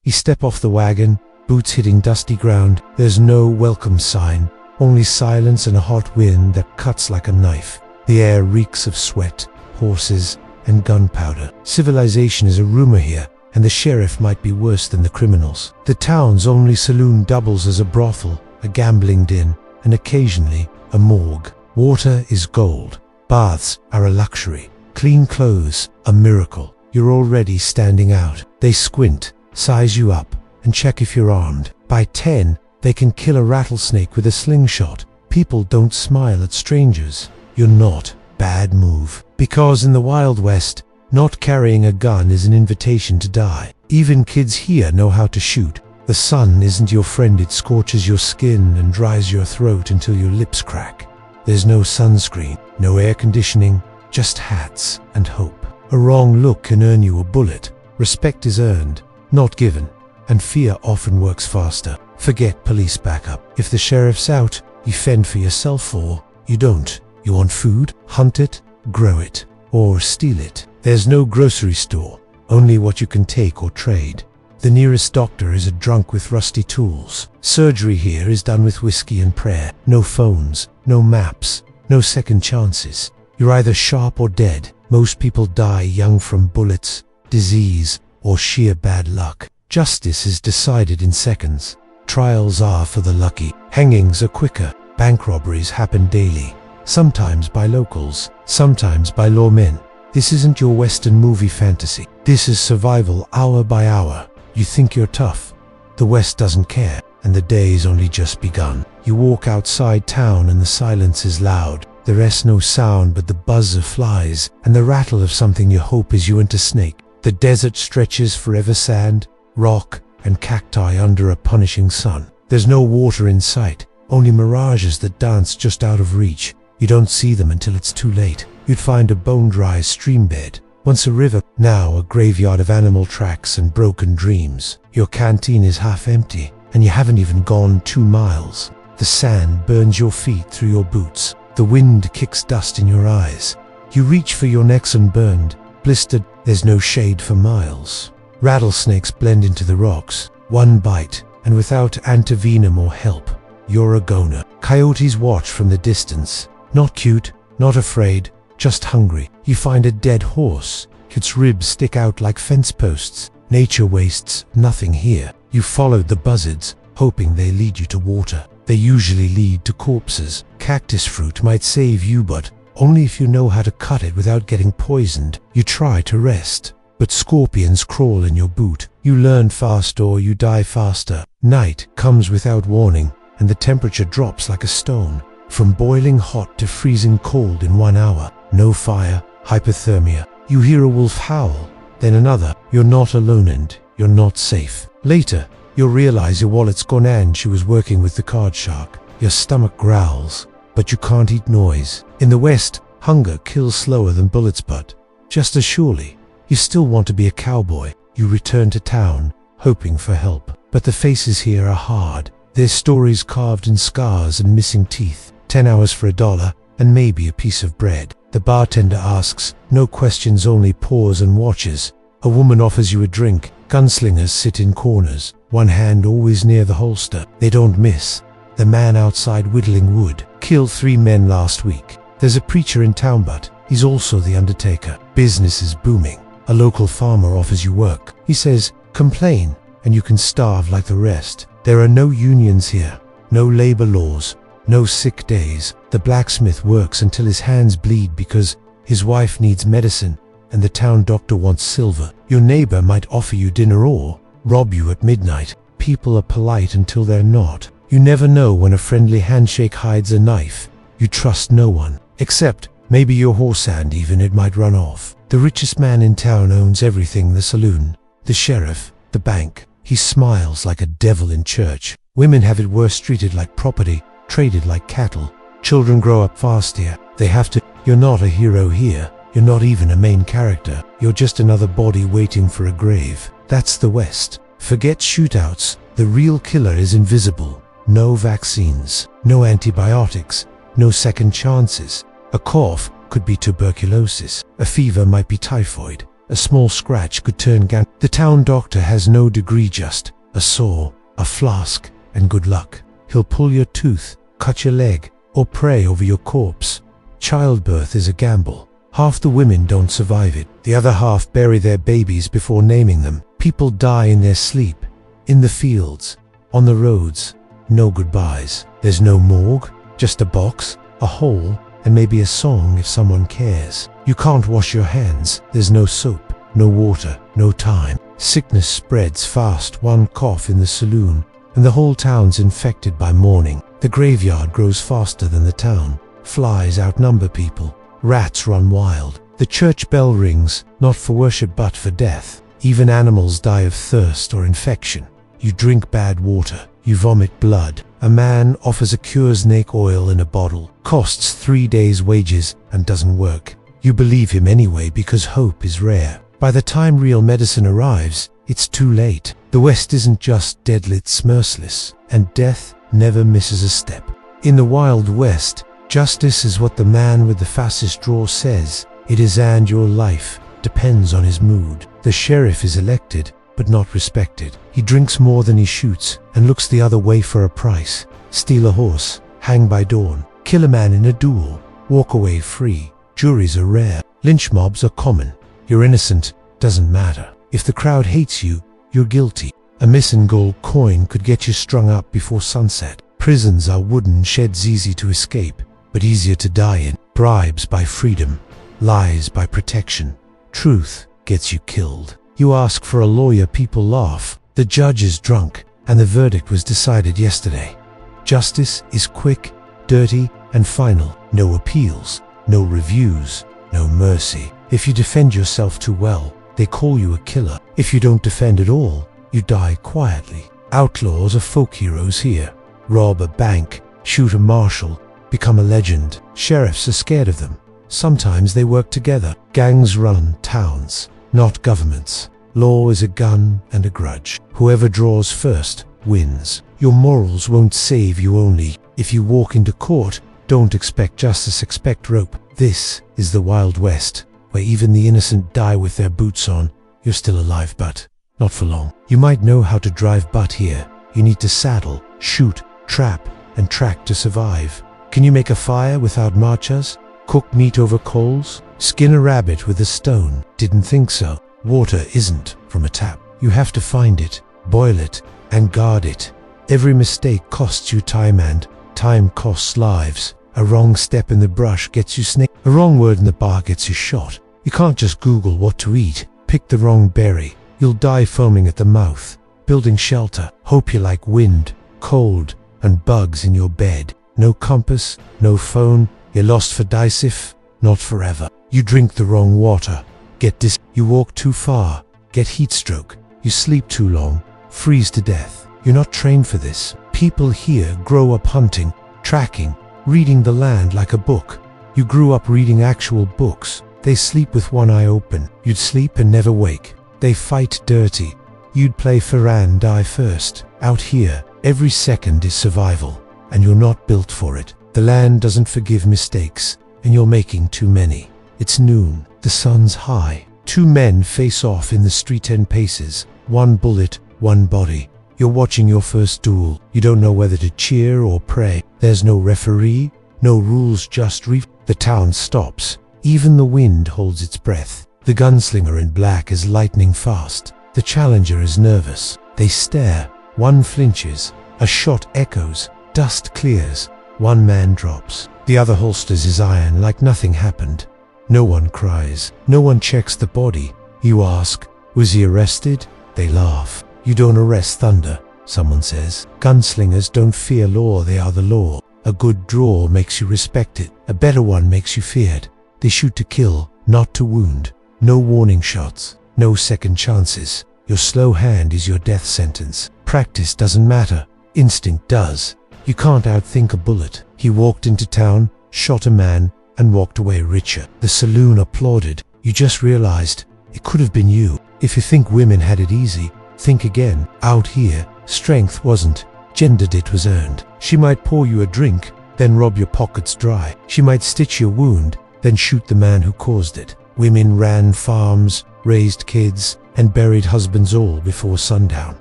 You step off the wagon, boots hitting dusty ground. There's no welcome sign, only silence and a hot wind that cuts like a knife. The air reeks of sweat, horses, and gunpowder. Civilization is a rumor here, and the sheriff might be worse than the criminals. The town's only saloon doubles as a brothel, a gambling den, and occasionally a morgue. Water is gold. Baths are a luxury. Clean clothes, a miracle. You're already standing out. They squint, size you up, and check if you're armed. By 10, they can kill a rattlesnake with a slingshot. People don't smile at strangers. You're not. Bad move. Because in the Wild West, not carrying a gun is an invitation to die. Even kids here know how to shoot. The sun isn't your friend. It scorches your skin and dries your throat until your lips crack. There's no sunscreen, no air conditioning, just hats and hope. A wrong look can earn you a bullet. Respect is earned, not given, and fear often works faster. Forget police backup. If the sheriff's out, you fend for yourself, or you don't. You want food? Hunt it, grow it, or steal it. There's no grocery store, only what you can take or trade. The nearest doctor is a drunk with rusty tools. Surgery here is done with whiskey and prayer. No phones, no maps, no second chances. You're either sharp or dead. Most people die young from bullets, disease, or sheer bad luck. Justice is decided in seconds. Trials are for the lucky. Hangings are quicker. Bank robberies happen daily. Sometimes by locals, sometimes by lawmen. This isn't your Western movie fantasy. This is survival hour by hour. You think you're tough. The West doesn't care, and the day's only just begun. You walk outside town and the silence is loud. There's no sound but the buzz of flies and the rattle of something you hope is you into snake. The desert stretches forever, sand, rock, and cacti under a punishing sun. There's no water in sight, only mirages that dance just out of reach. You don't see them until it's too late. You'd find a bone-dry stream bed, once a river, now a graveyard of animal tracks and broken dreams. Your canteen is half empty, and you haven't even gone 2 miles. The sand burns your feet through your boots. The wind kicks dust in your eyes. You reach for your neck sunburned, blistered. There's no shade for miles. Rattlesnakes blend into the rocks. One bite, and without antivenom or help, you're a goner. Coyotes watch from the distance. Not cute, not afraid, just hungry. You find a dead horse. Its ribs stick out like fence posts. Nature wastes nothing here. You followed the buzzards, hoping they lead you to water. They usually lead to corpses. Cactus fruit might save you, but only if you know how to cut it without getting poisoned. You try to rest, but scorpions crawl in your boot. You learn fast or you die faster. Night comes without warning, and the temperature drops like a stone. From boiling hot to freezing cold in 1 hour. No fire, hypothermia. You hear a wolf howl, then another. You're not alone and you're not safe. Later, you'll realize your wallet's gone and she was working with the card shark. Your stomach growls, but you can't eat noise. In the West, hunger kills slower than bullets, but just as surely, you still want to be a cowboy. You return to town, hoping for help. But the faces here are hard. Their stories carved in scars and missing teeth. 10 hours for $1, and maybe a piece of bread. The bartender asks, no questions, only pours and watches. A woman offers you a drink. Gunslingers sit in corners, one hand always near the holster. They don't miss. The man outside whittling wood killed 3 men last week. There's a preacher in town, but he's also the undertaker. Business is booming. A local farmer offers you work. He says, complain, and you can starve like the rest. There are no unions here, no labor laws, no sick days. The blacksmith works until his hands bleed because his wife needs medicine and the town doctor wants silver. Your neighbor might offer you dinner or rob you at midnight. People are polite until they're not. You never know when a friendly handshake hides a knife. You trust no one, except maybe your horse, and even it might run off. The richest man in town owns everything: the saloon, the sheriff, the bank. He smiles like a devil in church. Women have it worse, treated like property, traded like cattle. Children grow up fast here. They have to. You're not a hero here. You're not even a main character. You're just another body waiting for a grave. That's the West. Forget shootouts. The real killer is invisible. No vaccines, no antibiotics, no second chances. A cough could be tuberculosis. A fever might be typhoid. A small scratch could turn The town doctor has no degree, just a saw, a flask, and good luck. He'll pull your tooth, cut your leg, or pray over your corpse. Childbirth is a gamble. Half the women don't survive it. The other half bury their babies before naming them. People die in their sleep, in the fields, on the roads. No goodbyes. There's no morgue, just a box, a hole, and maybe a song if someone cares. You can't wash your hands. There's no soap, no water, no time. Sickness spreads fast. One cough in the saloon, and the whole town's infected by mourning. The graveyard grows faster than the town. Flies outnumber people. Rats run wild. The church bell rings, not for worship but for death. Even animals die of thirst or infection. You drink bad water. You vomit blood. A man offers a cure snake oil in a bottle. Costs 3 days' wages and doesn't work. You believe him anyway because hope is rare. By the time real medicine arrives, it's too late. The West isn't just deadly, it's merciless, and death never misses a step. In the Wild West, justice is what the man with the fastest draw says it is, and your life depends on his mood. The sheriff is elected, but not respected. He drinks more than he shoots and looks the other way for a price. Steal a horse, hang by dawn, kill a man in a duel, walk away free. Juries are rare. Lynch mobs are common. You're innocent, doesn't matter. If the crowd hates you, you're guilty. A missing gold coin could get you strung up before sunset. Prisons are wooden sheds, easy to escape, but easier to die in. Bribes buy freedom. Lies buy protection. Truth gets you killed. You ask for a lawyer, people laugh. The judge is drunk, and the verdict was decided yesterday. Justice is quick, dirty, and final. No appeals, no reviews, no mercy. If you defend yourself too well, they call you a killer. If you don't defend at all, you die quietly. Outlaws are folk heroes here. Rob a bank, shoot a marshal, become a legend. Sheriffs are scared of them. Sometimes they work together. Gangs run towns, not governments. Law is a gun and a grudge. Whoever draws first wins. Your morals won't save you. Only if you walk into court, don't expect justice, expect rope. This is the Wild West, where even the innocent die with their boots on. You're still alive, but not for long. You might know how to drive, but here you need to saddle, shoot, trap, and track to survive. Can you make a fire without marchas? Cook meat over coals? Skin a rabbit with a stone? Didn't think so. Water isn't from a tap. You have to find it, boil it, and guard it. Every mistake costs you time, and time costs lives. A wrong step in the brush gets you snake. A wrong word in the bar gets you shot. You can't just Google what to eat. Pick the wrong berry. You'll die foaming at the mouth. Building shelter. Hope you like wind, cold, and bugs in your bed. No compass, no phone. You're lost for dice, if not forever. You drink the wrong water. Get dis. You walk too far. Get heat stroke. You sleep too long. Freeze to death. You're not trained for this. People here grow up hunting, tracking, reading the land like a book. You grew up reading actual books. They sleep with one eye open. You'd sleep and never wake. They fight dirty. You'd play fair and die first. Out here, every second is survival, and you're not built for it. The land doesn't forgive mistakes, and you're making too many. It's noon. The sun's high. Two men face off in the street, 10 paces. One bullet, one body. You're watching your first duel. You don't know whether to cheer or pray. There's no referee, no rules, just The town stops. Even the wind holds its breath. The gunslinger in black is lightning fast. The challenger is nervous. They stare. One flinches. A shot echoes. Dust clears. One man drops. The other holsters his iron like nothing happened. No one cries. No one checks the body. You ask, was he arrested? They laugh. You don't arrest thunder, someone says. Gunslingers don't fear law, they are the law. A good draw makes you respect it. A better one makes you feared. They shoot to kill, not to wound. No warning shots, no second chances. Your slow hand is your death sentence. Practice doesn't matter. Instinct does. You can't outthink a bullet. He walked into town, shot a man, and walked away richer. The saloon applauded. You just realized it could have been you. If you think women had it easy, think again. Out here, strength wasn't gendered, it was earned. She might pour you a drink, then rob your pockets dry. She might stitch your wound, then shoot the man who caused it. Women ran farms, raised kids, and buried husbands all before sundown.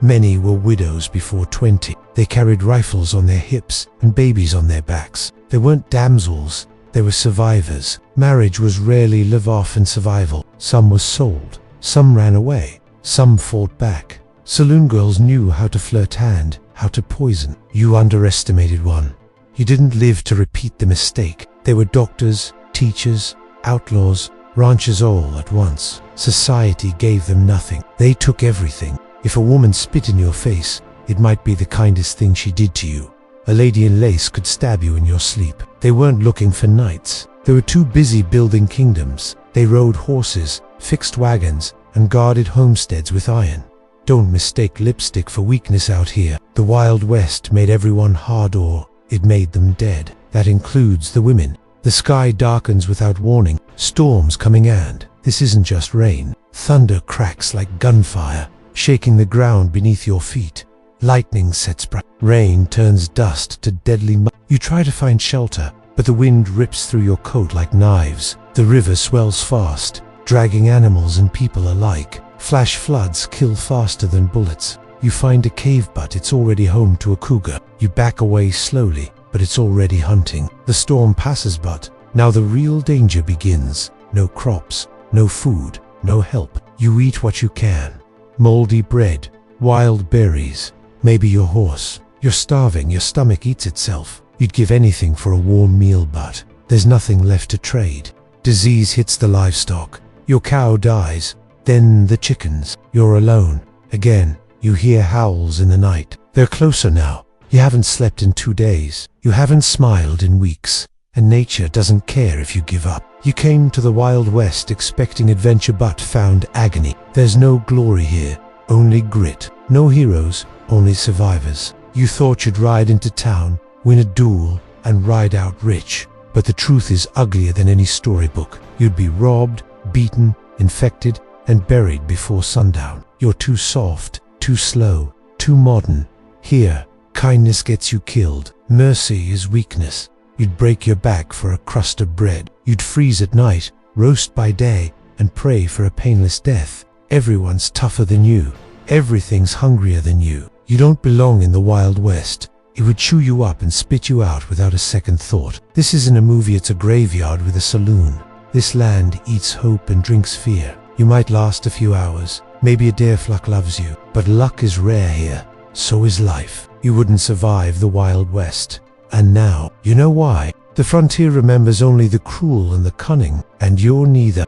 Many were widows before 20. They carried rifles on their hips and babies on their backs. They weren't damsels, they were survivors. Marriage was rarely live-off and survival. Some were sold, some ran away, some fought back. Saloon girls knew how to flirt and how to poison. You underestimated one. You didn't live to repeat the mistake. They were doctors, teachers, outlaws, ranchers all at once. Society gave them nothing. They took everything. If a woman spit in your face, it might be the kindest thing she did to you. A lady in lace could stab you in your sleep. They weren't looking for knights. They were too busy building kingdoms. They rode horses, fixed wagons, and guarded homesteads with iron. Don't mistake lipstick for weakness out here. The Wild West made everyone hard, or it made them dead. That includes the women. The sky darkens without warning, storms coming, and this isn't just rain. Thunder cracks like gunfire, shaking the ground beneath your feet. Lightning sets bright. Rain turns dust to deadly mud. You try to find shelter, but the wind rips through your coat like knives. The river swells fast, dragging animals and people alike. Flash floods kill faster than bullets. You find a cave, but it's already home to a cougar. You back away slowly, but it's already hunting. The storm passes, but now the real danger begins. No crops, no food, no help. You eat what you can. Moldy bread, wild berries, maybe your horse. You're starving, your stomach eats itself. You'd give anything for a warm meal, but there's nothing left to trade. Disease hits the livestock. Your cow dies, then the chickens. You're alone. Again, you hear howls in the night. They're closer now. You haven't slept in 2 days. You haven't smiled in weeks. And nature doesn't care if you give up. You came to the Wild West expecting adventure, but found agony. There's no glory here, only grit. No heroes, only survivors. You thought you'd ride into town, win a duel, and ride out rich. But the truth is uglier than any storybook. You'd be robbed, beaten, infected, and buried before sundown. You're too soft, too slow, too modern. Here, kindness gets you killed. Mercy is weakness. You'd break your back for a crust of bread. You'd freeze at night, roast by day, and pray for a painless death. Everyone's tougher than you. Everything's hungrier than you. You don't belong in the Wild West. It would chew you up and spit you out without a second thought. This isn't a movie, it's a graveyard with a saloon. This land eats hope and drinks fear. You might last a few hours. Maybe a deerfluck loves you. But luck is rare here. So is life. You wouldn't survive the Wild West. And now, you know why? The frontier remembers only the cruel and the cunning, and you're neither.